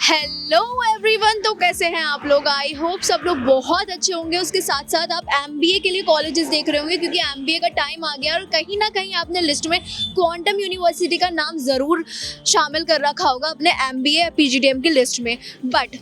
Hello everyone, तो कैसे हैं आप लोग। आई होप सब लोग बहुत अच्छे होंगे। उसके साथ साथ आप एमबीए के लिए कॉलेजेस देख रहे होंगे, क्योंकि एमबीए का टाइम आ गया और कहीं ना कहीं आपने लिस्ट में क्वांटम यूनिवर्सिटी का नाम ज़रूर शामिल कर रखा होगा अपने एमबीए पीजीडीएम की लिस्ट में। बट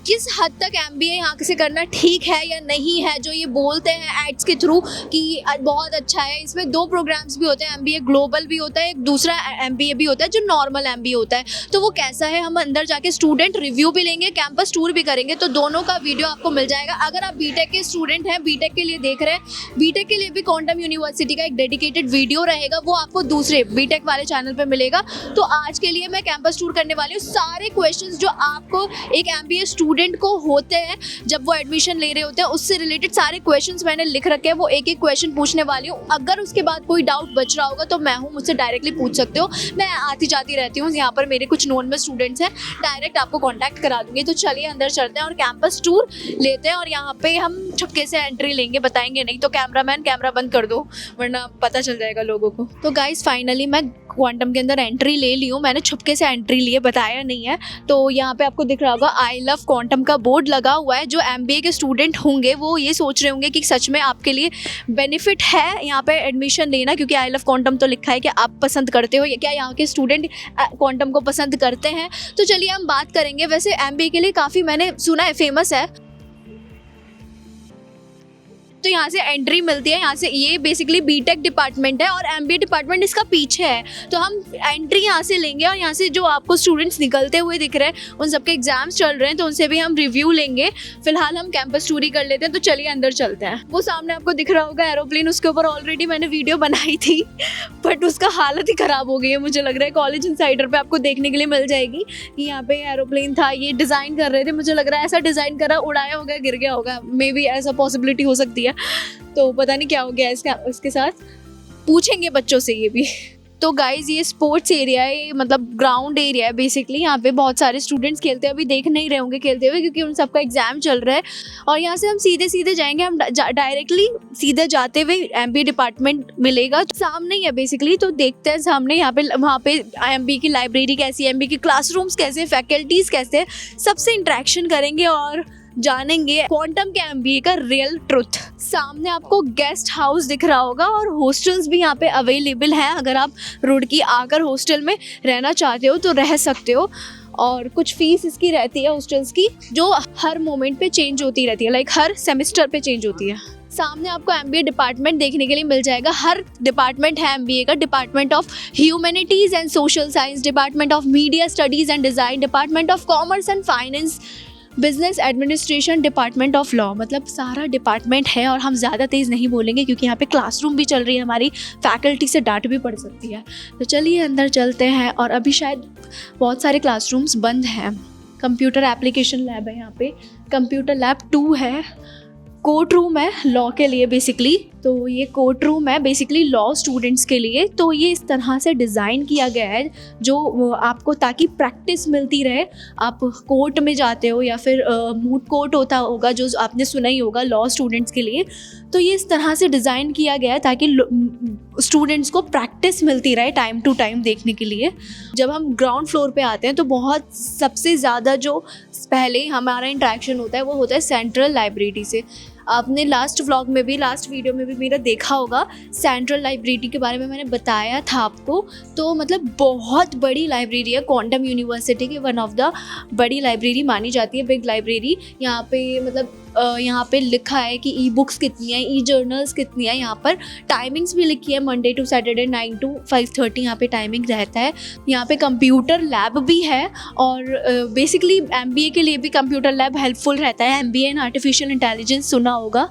किस हद तक एमबीए यहाँ से करना ठीक है या नहीं है, जो ये बोलते हैं एड्स के थ्रू कि बहुत अच्छा है। इसमें दो प्रोग्राम्स भी होते हैं, एमबीए ग्लोबल भी होता है, एक दूसरा एमबीए भी होता है जो नॉर्मल एमबीए होता है। तो वो कैसा है, हम अंदर जाके स्टूडेंट रिव्यू भी लेंगे, कैंपस टूर भी करेंगे, तो दोनों का वीडियो आपको मिल जाएगा। अगर आप बीटेक के स्टूडेंट हैं, बीटेक के लिए देख रहे हैं, बीटेक के लिए भी क्वांटम यूनिवर्सिटी का एक डेडिकेटेड वीडियो रहेगा, वो आपको दूसरे बीटेक वाले चैनल पे मिलेगा। तो आज के लिए मैं कैंपस टूर करने वाली हूँ। सारे क्वेश्चंस जो आपको एक एमबीए स्टूडेंट को होते हैं जब वो एडमिशन ले रहे होते हैं, उससे रिलेटेड सारे क्वेश्चंस मैंने लिख रखे हैं, वो एक एक क्वेश्चन पूछने वाली हूँ। अगर उसके बाद कोई डाउट बच रहा होगा तो मैं हूँ, मुझसे डायरेक्टली पूछ सकते हो। मैं आती जाती रहती हूँ, यहाँ पर मेरे कुछ नोन में स्टूडेंट्स हैं, डायरेक्ट आपको कॉन्टैक्ट करा दूंगी। तो चलिए अंदर चलते हैं और कैंपस टूर लेते हैं। और यहाँ पे हम छुपके से एंट्री लेंगे, बताएंगे नहीं तो कैमरामैन कैमरा बंद कर दो, वरना पता चल जाएगा लोगों को। तो गाइस फाइनली मैं क्वांटम के अंदर एंट्री ले ली हूँ। मैंने छुपके से एंट्री लिए, बताया नहीं है। तो यहाँ पे आपको दिख रहा होगा आई लव क्वांटम का बोर्ड लगा हुआ है। जो एमबीए के स्टूडेंट होंगे वो ये सोच रहे होंगे कि सच में आपके लिए बेनिफिट है यहाँ पे एडमिशन लेना, क्योंकि आई लव क्वांटम तो लिखा है कि आप पसंद करते हो, या क्या यहाँ के स्टूडेंट क्वांटम को पसंद करते हैं। तो चलिए हम बात करेंगे। वैसे एमबीए के लिए काफ़ी मैंने सुना है फेमस है, तो यहाँ से एंट्री मिलती है। यहाँ से ये बेसिकली बीटेक डिपार्टमेंट है और एमबीए डिपार्टमेंट इसका पीछे है। तो हम एंट्री यहाँ से लेंगे और यहाँ से जो आपको स्टूडेंट्स निकलते हुए दिख रहे हैं, उन सबके एग्जाम्स चल रहे हैं, तो उनसे भी हम रिव्यू लेंगे। फिलहाल हम कैंपस टूर ही कर लेते हैं। तो चलिए अंदर चलते हैं। वो सामने आपको दिख रहा होगा एरोप्लेन, उसके ऊपर ऑलरेडी मैंने वीडियो बनाई थी बट उसका हालत ही ख़राब हो गई है। मुझे लग रहा है कॉलेज इनसाइडर पे आपको देखने के लिए मिल जाएगी कि यहाँ पे एरोप्लेन था, ये डिज़ाइन कर रहे थे। मुझे लग रहा है ऐसा डिज़ाइन करा, उड़ाया होगा, गिर गया होगा, मे बी ऐसा पॉसिबिलिटी हो सकती है। तो पता नहीं क्या हो गया इसके साथ, पूछेंगे बच्चों से ये भी। तो गाइज ये स्पोर्ट्स एरिया है, मतलब ग्राउंड एरिया है बेसिकली। यहाँ पे बहुत सारे स्टूडेंट्स खेलते हैं, अभी देख नहीं रहे होंगे खेलते हुए क्योंकि उन सबका एग्जाम चल रहा है। और यहाँ से हम सीधे जाएंगे, हम डायरेक्टली सीधे जाते हुए एमबीए डिपार्टमेंट मिलेगा, सामने ही है बेसिकली। तो देखते हैं सामने यहाँ पे वहाँ पे एमबीए की लाइब्रेरी कैसी है, एमबीए की क्लासरूम्स कैसे, फैकल्टीज़ कैसे है, सबसे इंट्रैक्शन करेंगे और जानेंगे क्वांटम के एमबीए का रियल ट्रुथ। सामने आपको गेस्ट हाउस दिख रहा होगा और हॉस्टल्स भी यहाँ पे अवेलेबल हैं। अगर आप रुड़की आकर हॉस्टल में रहना चाहते हो तो रह सकते हो। और कुछ फीस इसकी रहती है हॉस्टल्स की, जो हर मोमेंट पे चेंज होती रहती है, लाइक हर सेमेस्टर पे चेंज होती है। सामने आपको एमबीए डिपार्टमेंट देखने के लिए मिल जाएगा। हर डिपार्टमेंट है एमबीए का, department of humanities and social science, department of media studies and design, department of commerce and finance, business administration, department of law. मतलब सारा डिपार्टमेंट है। और हम ज़्यादा तेज़ नहीं बोलेंगे क्योंकि यहाँ पे क्लासरूम भी चल रही है, हमारी फैकल्टी से डांट भी पड़ सकती है। तो चलिए अंदर चलते हैं। और अभी शायद बहुत सारे क्लासरूम्स बंद हैं। कंप्यूटर एप्लीकेशन लैब है, यहाँ पे कंप्यूटर लैब 2 है। कोर्ट रूम है लॉ के लिए बेसिकली। तो ये कोर्ट रूम है बेसिकली लॉ स्टूडेंट्स के लिए। तो ये इस तरह से डिज़ाइन किया गया है जो आपको, ताकि प्रैक्टिस मिलती रहे। आप कोर्ट में जाते हो या फिर मूट कोर्ट होता होगा जो आपने सुना ही होगा लॉ स्टूडेंट्स के लिए। तो ये इस तरह से डिज़ाइन किया गया है ताकि स्टूडेंट्स को प्रैक्टिस मिलती रहे टाइम टू टाइम देखने के लिए। जब हम ग्राउंड फ्लोर पे आते हैं तो बहुत सबसे ज़्यादा जो पहले हमारा इंटरेक्शन होता है वो होता है सेंट्रल लाइब्रेरी से। आपने लास्ट व्लॉग में भी, लास्ट वीडियो में भी मेरा देखा होगा, सेंट्रल लाइब्रेरी के बारे में मैंने बताया था आपको। तो मतलब बहुत बड़ी लाइब्रेरी है क्वांटम यूनिवर्सिटी की, वन ऑफ द बड़ी लाइब्रेरी मानी जाती है, बिग लाइब्रेरी। यहाँ पे मतलब यहाँ पे लिखा है कि ई बुक्स कितनी है, ई जर्नल्स कितनी है। यहाँ पर टाइमिंग्स भी लिखी है, मंडे टू सैटरडे 9 to 5:30 यहाँ पे टाइमिंग रहता है। यहाँ पे कंप्यूटर लैब भी है और बेसिकली एमबीए के लिए भी कंप्यूटर लैब हेल्पफुल रहता है। एमबीए इन आर्टिफिशियल इंटेलिजेंस सुना होगा,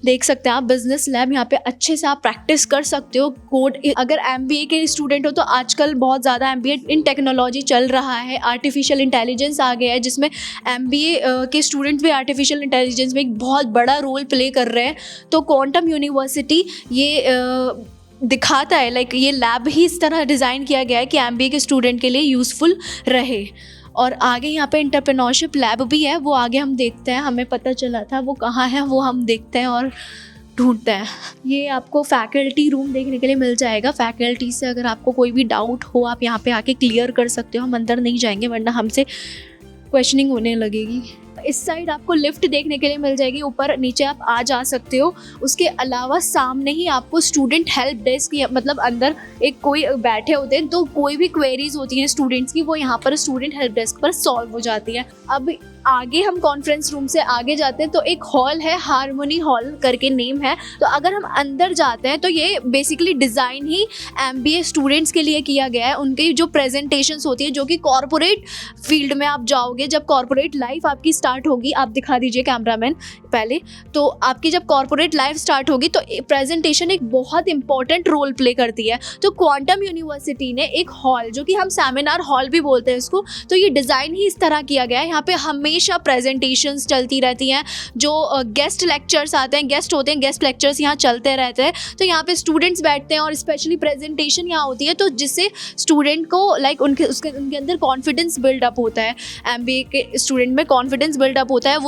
देख सकते हैं आप। बिजनेस लैब, यहाँ पे अच्छे से आप प्रैक्टिस कर सकते हो कोड। अगर एमबीए के स्टूडेंट हो तो आजकल बहुत ज़्यादा एमबीए इन टेक्नोलॉजी चल रहा है, आर्टिफिशियल इंटेलिजेंस आ गया है, जिसमें एमबीए के स्टूडेंट्स भी आर्टिफिशियल इंटेलिजेंस में एक बहुत बड़ा रोल प्ले कर रहे हैं। तो क्वांटम यूनिवर्सिटी ये दिखाता है, लाइक ये लैब ही इस तरह डिज़ाइन किया गया है कि एमबीए के स्टूडेंट के लिए यूज़फुल रहे। और आगे यहाँ पे एंटरप्रेन्योरशिप लैब भी है, वो आगे हम देखते हैं। हमें पता चला था वो कहाँ है, वो हम देखते हैं और ढूंढते हैं। ये आपको फैकल्टी रूम देखने के लिए मिल जाएगा। फैकल्टी से अगर आपको कोई भी डाउट हो आप यहाँ पे आके क्लियर कर सकते हो। हम अंदर नहीं जाएंगे वरना हमसे क्वेश्चनिंग होने लगेगी। इस साइड आपको लिफ्ट देखने के लिए मिल जाएगी, ऊपर नीचे आप आ जा सकते हो। उसके अलावा सामने ही आपको स्टूडेंट हेल्प डेस्क, मतलब अंदर एक कोई बैठे होते हैं, तो कोई भी क्वेरीज होती हैं स्टूडेंट्स की वो यहाँ पर स्टूडेंट हेल्प डेस्क पर सॉल्व हो जाती है। अब आगे हम कॉन्फ्रेंस रूम से आगे जाते हैं तो एक हॉल है, हारमोनी हॉल करके नेम है। तो अगर हम अंदर जाते हैं तो ये बेसिकली डिज़ाइन ही MBA स्टूडेंट्स के लिए किया गया है। उनकी जो प्रेजेंटेशंस होती है, जो कि कॉर्पोरेट फील्ड में आप जाओगे, जब कॉर्पोरेट लाइफ आपकी स्टार्ट होगी, आप दिखा दीजिए कैमरामैन पहले, तो आपकी जब कॉर्पोरेट लाइफ स्टार्ट होगी तो प्रेजेंटेशन एक बहुत इंपॉर्टेंट रोल प्ले करती है। तो क्वांटम यूनिवर्सिटी ने एक हॉल, जो कि हम सेमिनार हॉल भी बोलते हैं इसको, तो ये डिज़ाइन ही इस तरह किया गया है। यहाँ पे हमेशा प्रेजेंटेशंस चलती रहती हैं, जो गेस्ट लेक्चर्स आते हैं, गेस्ट होते हैं, गेस्ट लेक्चर्स यहाँ चलते रहते हैं। तो यहाँ पे स्टूडेंट्स बैठते हैं और स्पेशली प्रेजेंटेशन यहाँ होती है, तो जिससे स्टूडेंट को लाइक उनके अंदर कॉन्फिडेंस बिल्डअप होता है। MBA के स्टूडेंट में कॉन्फिडेंस बिल्डअप होता है,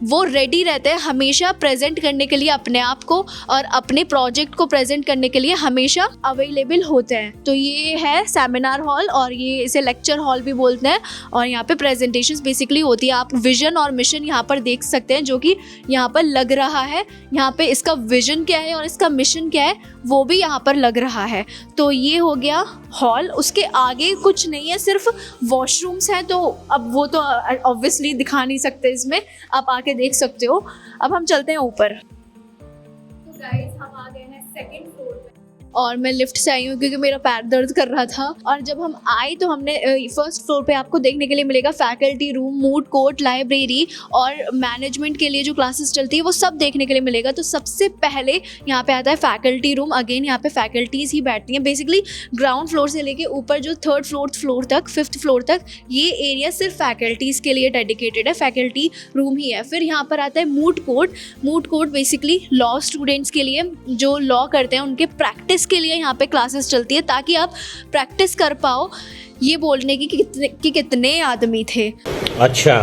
वो रेडी रहते हैं हमेशा प्रेजेंट करने के लिए अपने आप को, और अपने प्रोजेक्ट को प्रेजेंट करने के लिए हमेशा अवेलेबल होते हैं। तो ये है सेमिनार हॉल, और ये इसे लेक्चर हॉल भी बोलते हैं। और यहाँ पे प्रेजेंटेशंस बेसिकली होती है। आप विजन और मिशन यहाँ पर देख सकते हैं, जो कि यहाँ पर लग रहा है। यहाँ पे इसका विजन क्या है और इसका मिशन क्या है वो भी यहाँ पर लग रहा है। तो ये हो गया हॉल। उसके आगे कुछ नहीं है, सिर्फ वॉशरूम्स हैं। तो अब वो तो ऑब्वियसली दिखा नहीं सकते इसमें, आप आके देख सकते हो। अब हम चलते हैं ऊपर। तो गाइस हम आ गए हैं सेकंड फ्लोर पे, और मैं लिफ्ट से आई हूँ क्योंकि मेरा पैर दर्द कर रहा था। और जब हम आए तो हमने फर्स्ट फ्लोर पे आपको देखने के लिए मिलेगा faculty room, moot court, library, और मैनेजमेंट के लिए जो क्लासेस चलती है वो सब देखने के लिए मिलेगा। तो सबसे पहले यहाँ पे आता है फैकल्टी रूम। अगेन यहाँ पे फैकल्टीज़ ही बैठती हैं। बेसिकली ग्राउंड फ्लोर से लेके ऊपर जो थर्ड फोर्थ फ्लोर तक, फिफ्थ फ्लोर तक, ये एरिया सिर्फ फैकल्टीज़ के लिए डेडिकेटेड है, फैकल्टी रूम ही है। फिर यहाँ पर आता है moot court. Moot court basically law students के लिए, जो लॉ करते हैं उनके प्रैक्टिस के लिए यहाँ पे क्लासेस चलती है, ताकि आप प्रैक्टिस कर पाओ ये बोलने की कि कितने आदमी थे। अच्छा।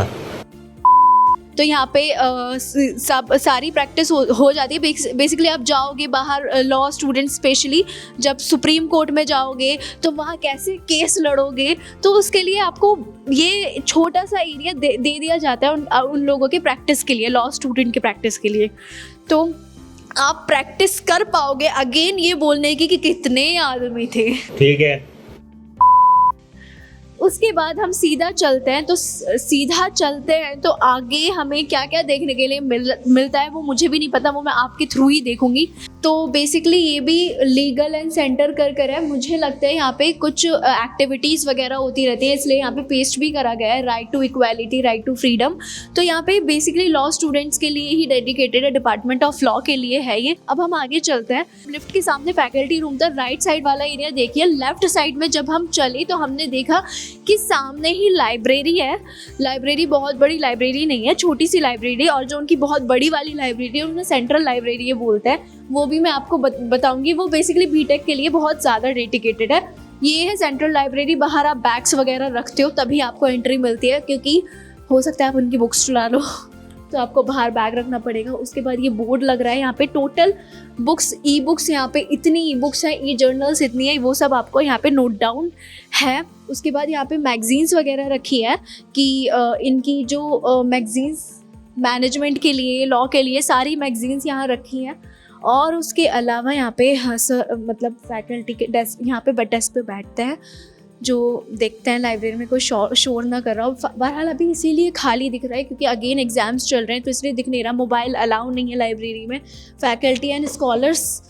तो यहाँ पे सारी प्रैक्टिस हो जाती है। बेसिकली आप जाओगे बाहर, लॉ स्टूडेंट स्पेशली जब सुप्रीम कोर्ट में जाओगे तो वहाँ कैसे केस लड़ोगे, तो उसके लिए आपको ये छोटा सा एरिया दे दिया जाता है उन लोगों के प्रैक्टिस के लिए, लॉ स्टूडेंट के प्रैक्टिस के लिए। तो आप प्रैक्टिस कर पाओगे अगेन ये बोलने की कि कितने आदमी थे। ठीक है। उसके बाद हम सीधा चलते हैं। तो सीधा चलते हैं तो आगे हमें क्या क्या देखने के लिए मिलता है वो मुझे भी नहीं पता, वो मैं आपके थ्रू ही देखूंगी। तो बेसिकली ये भी लीगल एंड सेंटर कर है। मुझे लगता है यहाँ पे कुछ एक्टिविटीज़ वगैरह होती रहती है, इसलिए यहाँ पे पेस्ट भी करा गया है, right to equality, right to freedom. तो यहाँ पे बेसिकली लॉ स्टूडेंट्स के लिए ही डेडिकेटेड है, डिपार्टमेंट ऑफ लॉ के लिए है ये। अब हम आगे चलते हैं। लिफ्ट के सामने फैकल्टी रूम था, राइट साइड वाला एरिया देखिए। लेफ्ट साइड में जब हम चले तो हमने देखा कि सामने ही लाइब्रेरी है। लाइब्रेरी बहुत बड़ी लाइब्रेरी नहीं है, छोटी सी लाइब्रेरी, और जो उनकी बहुत बड़ी वाली लाइब्रेरी है उन्हें सेंट्रल लाइब्रेरी ये बोलते हैं, वो भी मैं आपको बताऊंगी। वो बेसिकली बीटेक के लिए बहुत ज़्यादा डेडिकेटेड है। ये है सेंट्रल लाइब्रेरी। बाहर आप बैग्स वगैरह रखते हो तभी आपको एंट्री मिलती है, क्योंकि हो सकता है आप उनकी बुक्स चुरा लो तो आपको बाहर बैग रखना पड़ेगा। उसके बाद ये बोर्ड लग रहा है, यहाँ पे टोटल बुक्स, ई बुक्स, यहाँ पे इतनी ई बुक्स हैं, ई जर्नल्स इतनी है, वो सब आपको यहाँ पे नोट डाउन है। उसके बाद यहाँ पे मैगजीन्स वगैरह रखी है कि इनकी जो मैगजीन्स मैनेजमेंट के लिए, लॉ के लिए सारी मैगजीन्स यहाँ रखी हैं। और उसके अलावा यहाँ पे मतलब फैकल्टी के डेस्क, यहाँ पे डेस्क पे बैठते हैं जो देखते हैं लाइब्रेरी में कोई शोर ना कर रहा हो। बहरहाल अभी इसीलिए खाली दिख रहा है क्योंकि अगेन एग्जाम्स चल रहे हैं, तो इसलिए दिख नहीं रहा। मोबाइल अलाउ नहीं है लाइब्रेरी में। फैकल्टी एंड स्कॉलर्स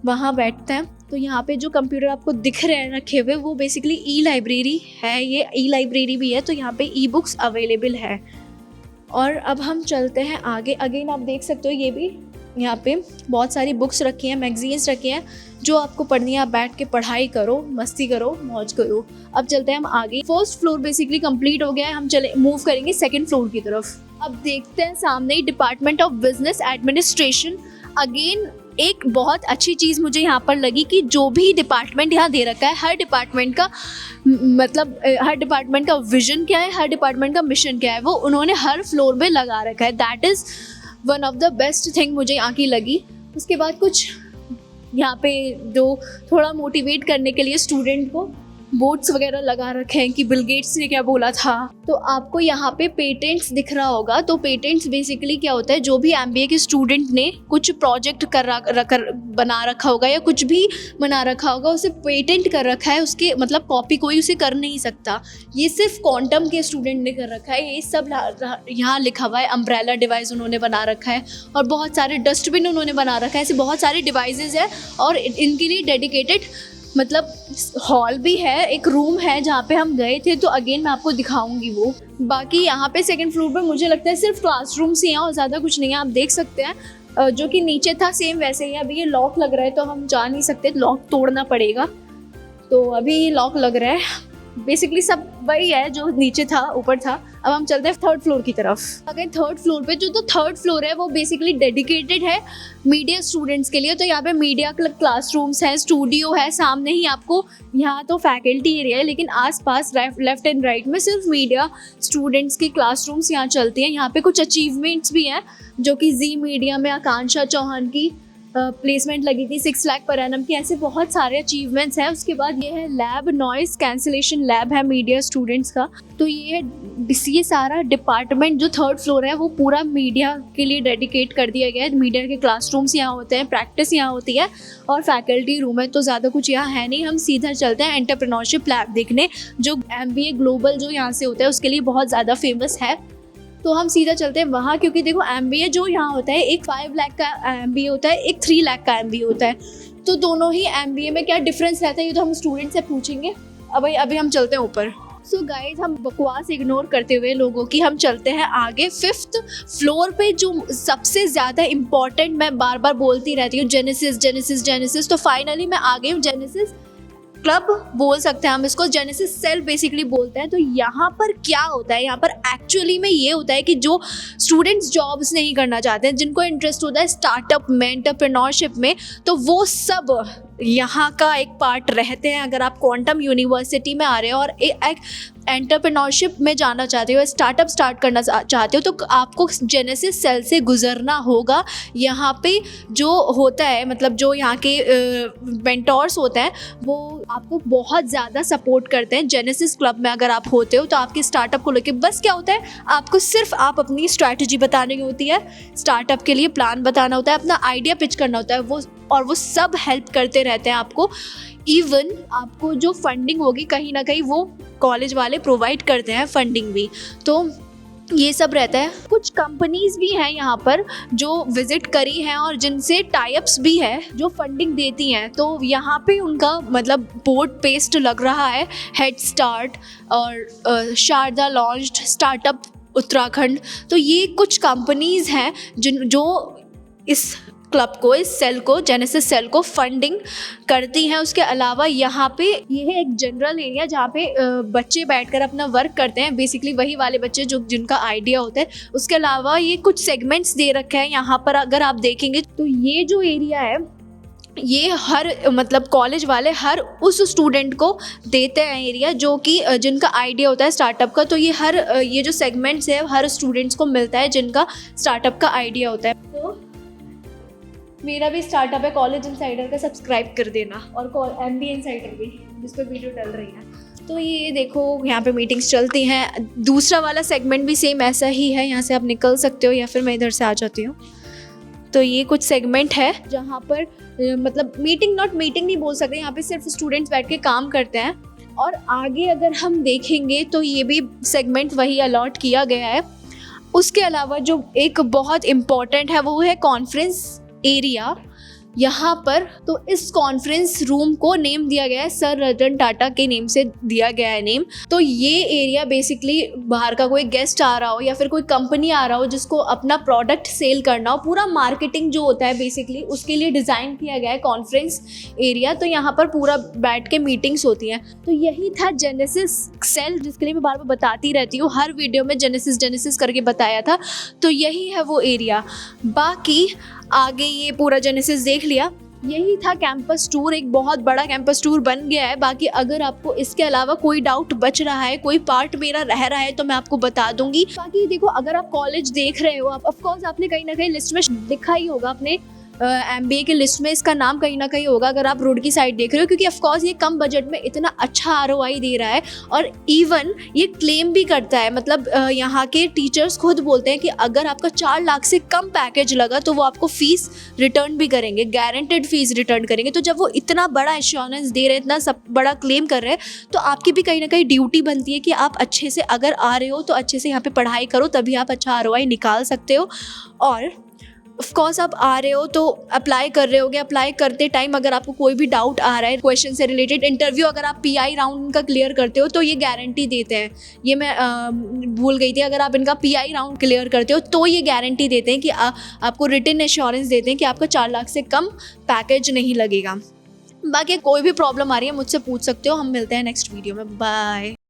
वहाँ बैठते हैं। तो यहाँ पे जो कंप्यूटर आपको दिख रहे हैं रखे हुए, वो बेसिकली ई लाइब्रेरी है। ये ई लाइब्रेरी भी है, तो यहाँ पे ई बुक्स अवेलेबल है। और अब हम चलते हैं आगे। अगेन आप देख सकते हो ये भी यहाँ पे बहुत सारी बुक्स रखी हैं, मैगजीन्स रखी हैं, जो आपको पढ़नी है। आप बैठ के पढ़ाई करो, मस्ती करो, मौज करो। अब चलते हैं हम आगे। फर्स्ट फ्लोर बेसिकली कंप्लीट हो गया है, हम मूव करेंगे सेकंड फ्लोर की तरफ। अब देखते हैं सामने ही department of business administration. Again एक बहुत अच्छी चीज़ मुझे यहाँ पर लगी कि जो भी डिपार्टमेंट यहाँ दे रखा है, हर डिपार्टमेंट का मतलब हर डिपार्टमेंट का विजन क्या है, हर डिपार्टमेंट का मिशन क्या है, वो उन्होंने हर फ्लोर पे लगा रखा है। That is one of the best thing मुझे यहाँ की लगी। उसके बाद कुछ यहाँ पे जो थोड़ा मोटिवेट करने के लिए स्टूडेंट को बोर्ड्स वगैरह लगा रखे हैं कि बिल गेट्स ने क्या बोला था। तो आपको यहाँ पे पेटेंट्स दिख रहा होगा। तो पेटेंट्स बेसिकली क्या होता है, जो भी एमबीए के स्टूडेंट ने कुछ प्रोजेक्ट बना रखा होगा या कुछ भी बना रखा होगा, उसे पेटेंट कर रखा है, उसके मतलब कॉपी कोई उसे कर नहीं सकता। ये सिर्फ क्वांटम के स्टूडेंट ने कर रखा है। ये सब यहाँ लिखा हुआ है। अम्ब्रेला डिवाइस उन्होंने बना रखा है और बहुत सारे डस्टबिन उन्होंने बना रखा है। ऐसे बहुत सारे डिवाइसेस हैं और इनके लिए डेडिकेटेड मतलब हॉल भी है, एक रूम है जहाँ पे हम गए थे। तो अगेन मैं आपको दिखाऊंगी वो। बाकी यहाँ पे सेकंड फ्लोर पे मुझे लगता है सिर्फ क्लासरूम्स ही हैं और ज़्यादा कुछ नहीं है। आप देख सकते हैं जो कि नीचे था सेम वैसे ही। अभी ये लॉक लग रहा है तो हम जा नहीं सकते, लॉक तोड़ना पड़ेगा। तो अभी ये लॉक लग रहा है। बेसिकली सब वही है जो नीचे था ऊपर था। अब हम चलते हैं थर्ड फ्लोर की तरफ। अगर थर्ड फ्लोर पे जो थर्ड फ्लोर है वो बेसिकली डेडिकेटेड है मीडिया स्टूडेंट्स के लिए। तो यहाँ पे मीडिया क्लासरूम्स है, स्टूडियो है, सामने ही आपको यहाँ तो फैकल्टी एरिया है, लेकिन आसपास लेफ्ट एंड राइट में सिर्फ मीडिया स्टूडेंट्स की क्लासरूम्स यहाँ चलती हैं। यहाँ पे कुछ अचीवमेंट्स भी हैं जो कि जी मीडिया में आकांक्षा चौहान की प्लेसमेंट लगी थी 6 लाख पर एनम की। ऐसे बहुत सारे अचीवमेंट्स हैं। उसके बाद ये है लैब, नॉइस कैंसिलेशन लैब है मीडिया स्टूडेंट्स का। तो ये सारा डिपार्टमेंट जो थर्ड फ्लोर है वो पूरा मीडिया के लिए डेडिकेट कर दिया गया है। मीडिया के क्लासरूम्स यहाँ होते हैं, प्रैक्टिस यहाँ होती है और फैकल्टी रूम है। तो ज़्यादा कुछ यहाँ है नहीं। हम सीधा चलते हैं एंटरप्रेन्योरशिप लैब देखने, जो MBA ग्लोबल जो यहाँ से होता है उसके लिए बहुत ज़्यादा फेमस है। तो हम सीधा चलते हैं वहाँ, क्योंकि देखो MBA जो यहाँ होता है एक 5 लाख का MBA होता है, एक 3 लाख का MBA होता है। तो दोनों ही MBA में क्या डिफरेंस रहता है ये तो हम स्टूडेंट से पूछेंगे। अभी हम चलते हैं ऊपर। सो गाइज, हम बकवास इग्नोर करते हुए लोगों की हम चलते हैं आगे। 5th फ्लोर पे जो सबसे ज़्यादा इम्पॉर्टेंट मैं बार बार बोलती रहती हूँ, जेनेसिस। तो फाइनली मैं आ गई हूँ जेनेसिस क्लब बोल सकते हैं हम इसको, जेनेसिस सेल बेसिकली बोलते हैं। तो यहाँ पर क्या होता है, यहाँ पर एक्चुअली में ये होता है कि जो स्टूडेंट्स जॉब्स नहीं करना चाहते हैं, जिनको इंटरेस्ट होता है स्टार्टअप में, एंटरप्रेन्योरशिप में, तो वो सब यहाँ का एक पार्ट रहते हैं। अगर आप क्वांटम यूनिवर्सिटी में आ रहे हो और एक एंटरप्रेन्योरशिप में जाना चाहते हो, स्टार्टअप स्टार्ट करना चाहते हो, तो आपको जेनेसिस सेल से गुजरना होगा। यहाँ पे जो होता है मतलब जो यहाँ के मेंटोर्स होते हैं वो आपको बहुत ज़्यादा सपोर्ट करते हैं। जेनेसिस क्लब में अगर आप होते हो तो आपके स्टार्टअप को लेकर बस क्या होता है, आपको सिर्फ आप अपनी स्ट्रैटेजी बतानी होती है, स्टार्टअप के लिए प्लान बताना होता है, अपना आइडिया पिच करना होता है, वो सब हेल्प करते रहते हैं आपको। इवन आपको जो फंडिंग होगी कहीं ना कहीं वो कॉलेज वाले प्रोवाइड करते हैं, फंडिंग भी। तो ये सब रहता है। कुछ कंपनीज भी हैं यहाँ पर जो विजिट करी हैं और जिनसे टाइप्स भी है जो फंडिंग देती हैं। तो यहाँ पे उनका मतलब बोर्ड पेस्ट लग रहा है, हेड स्टार्ट और शारदा लॉन्च्ड, स्टार्टअप उत्तराखंड। तो ये कुछ कंपनीज हैं जो इस क्लब को, इस सेल को, जेनेसिस सेल को फंडिंग करती हैं। उसके अलावा यहाँ पे ये है एक जनरल एरिया जहाँ पे बच्चे बैठकर अपना वर्क करते हैं, बेसिकली वही वाले बच्चे जिनका आइडिया होता है। उसके अलावा ये कुछ सेगमेंट्स दे रखे हैं यहाँ पर, अगर आप देखेंगे तो ये जो एरिया है ये हर मतलब कॉलेज वाले हर उस स्टूडेंट को देते हैं एरिया जो कि जिनका आइडिया होता है स्टार्टअप का। तो ये जो सेगमेंट्स है हर स्टूडेंट्स को मिलता है जिनका स्टार्टअप का आइडिया होता है। तो मेरा भी स्टार्टअप है कॉलेज इनसाइडर का, सब्सक्राइब कर देना, और MBA इनसाइडर भी जिस पर वीडियो डल रही है। तो ये देखो यहाँ पे मीटिंग्स चलती हैं। दूसरा वाला सेगमेंट भी सेम ऐसा ही है, यहाँ से आप निकल सकते हो या फिर मैं इधर से आ जाती हूँ। तो ये कुछ सेगमेंट है जहाँ पर मतलब मीटिंग नहीं बोल सकते, यहाँ पे सिर्फ स्टूडेंट्स बैठ के काम करते हैं। और आगे अगर हम देखेंगे तो ये भी सेगमेंट वही अलॉट किया गया है। उसके अलावा जो एक बहुत इम्पॉर्टेंट है वो है कॉन्फ्रेंस एरिया। यहाँ पर तो इस कॉन्फ्रेंस रूम को नेम दिया गया है, सर रतन टाटा के नेम से दिया गया है नेम। तो ये एरिया बेसिकली बाहर का कोई गेस्ट आ रहा हो या फिर कोई कंपनी आ रहा हो जिसको अपना प्रोडक्ट सेल करना हो, पूरा मार्केटिंग जो होता है बेसिकली उसके लिए डिज़ाइन किया गया है कॉन्फ्रेंस एरिया। तो यहाँ पर पूरा बैठ के मीटिंग्स होती हैं। तो यही था जेनेसिस सेल, जिसके लिए मैं बार बार बताती रहती हूँ, हर वीडियो में जेनेसिस करके बताया था। तो यही है वो एरिया। बाकी आगे ये पूरा जेनेसिस देख लिया। यही था कैंपस टूर, एक बहुत बड़ा कैंपस टूर बन गया है। बाकी अगर आपको इसके अलावा कोई डाउट बच रहा है, कोई पार्ट मेरा रह रहा है तो मैं आपको बता दूंगी। बाकी देखो, अगर आप कॉलेज देख रहे हो, आप ऑफकोर्स आपने कहीं ना कहीं लिस्ट में लिखा ही होगा अपने MBA की लिस्ट में इसका नाम कहीं ना कहीं होगा अगर आप रोड की साइड देख रहे हो, क्योंकि ऑफकोर्स ये कम बजट में इतना अच्छा ROI दे रहा है। और इवन ये क्लेम भी करता है, मतलब यहाँ के टीचर्स खुद बोलते हैं कि अगर आपका 4 लाख से कम पैकेज लगा तो वो आपको फीस रिटर्न भी करेंगे, गारंटेड फीस रिटर्न करेंगे। तो जब वो इतना बड़ा एश्योरेंस दे रहे हैं, इतना सब बड़ा क्लेम कर रहे हैं, तो आपकी भी कहीं ना कहीं ड्यूटी बनती है कि आप अच्छे से अगर आ रहे हो तो अच्छे से यहाँ पे पढ़ाई करो, तभी आप अच्छा ROI निकाल सकते हो। और ऑफ कोर्स आप आ रहे हो तो अप्लाई कर रहे होगे, अप्लाई करते टाइम अगर आपको कोई भी डाउट आ रहा है क्वेश्चन से रिलेटेड, इंटरव्यू अगर आप PI राउंड का क्लियर करते हो तो ये गारंटी देते हैं, ये मैं भूल गई थी, अगर आप इनका PI राउंड क्लियर करते हो तो ये गारंटी देते हैं कि आपको रिटन एश्योरेंस देते हैं कि आपका 4 लाख से कम पैकेज नहीं लगेगा। बाकी कोई भी प्रॉब्लम आ रही है मुझसे पूछ सकते हो। हम मिलते हैं नेक्स्ट वीडियो में। बाय।